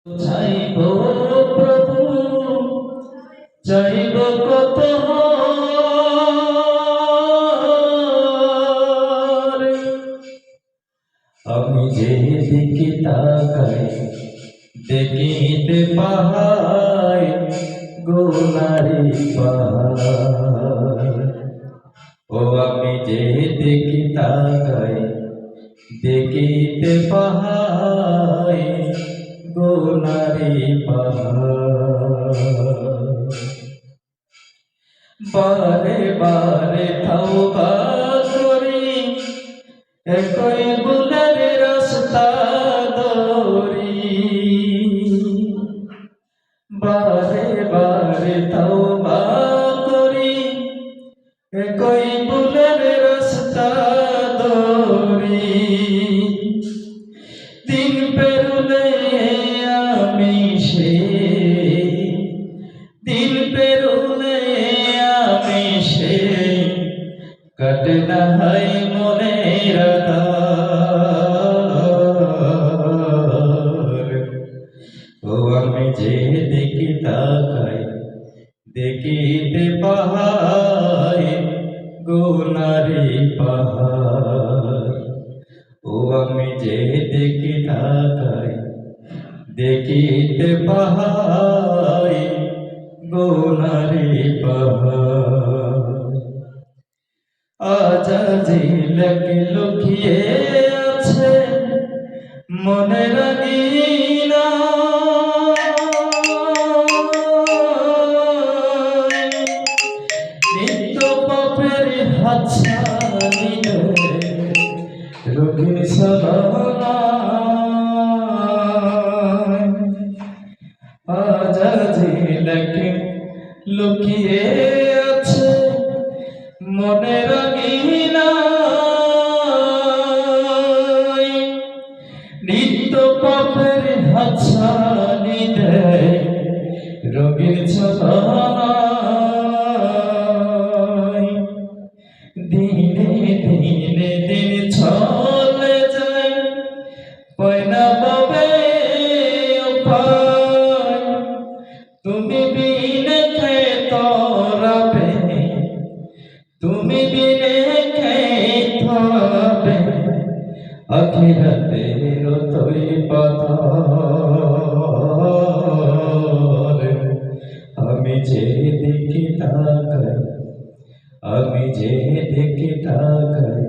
চাইব প্রভু, চাইব কত আমি যেদিকে তাকাই দেখিতে পাহাই গোনারি পাহাড়। ও আমি যেদিকে তাকাই দেখিতে পাহাই গোনারি পাহাড়। বারে বারে তওবা করি, একই ভুলের রাস্তা ধরি। বারে বারে তওবা করি, একই ভুলের রাস্তা ধরি। দিন পেরুলে আমি দিন পেরুলে আমি কাটে না হয় মনের আধার। ও আমি যে দেখি তাকাই দেখিতে পাহাই গোনারি পাহাড়। ও আমি যে দেখি তাকাই দেখিতে পাহাই গোনারি পাহাড়। আজ আজিলকে লুকিয়ে আছে মনের আঙিনা, নিত্য পাপের হাতছানি রোগীর সবাই। আজ আজিলকে লুকিয়ে আছে মনের আঙিনায়, নিত্য পাপের হাতছানি দেয় রোগীর ছলনায়। দিনে দিনে দিন চলে যায় পয়না পাবে উপায়। তুমি বিনে খেয়ে তরাবে, তুমি বিনে খেয়ে তরাবে আখিরাতের তৈ পাথর। আমি যে দেখি তাকাই, আমি যে দেখি তাকাই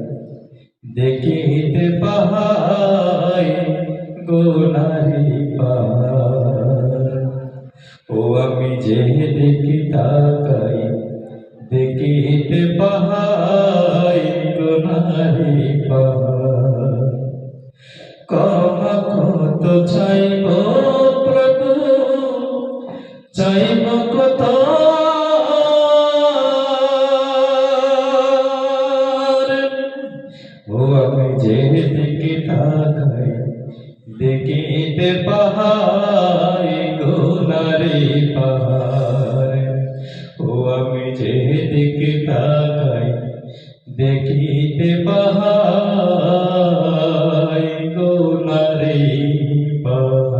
দেখিতে পাহাই গোনারি পাহাড়। ও আমি যে দেখি তাকাই দেখিতে পাহাই গোনারি পাহাড়। ক্ষমা কত চাইব প্রভু, চাইব কত ও আমি যে দেখি তাকাই দেখিতে পাহাই গোনারি পাহাড়। ও আমি যে দেখি তাকাই দেখিতে পাহাই গোনারি পাহাড়।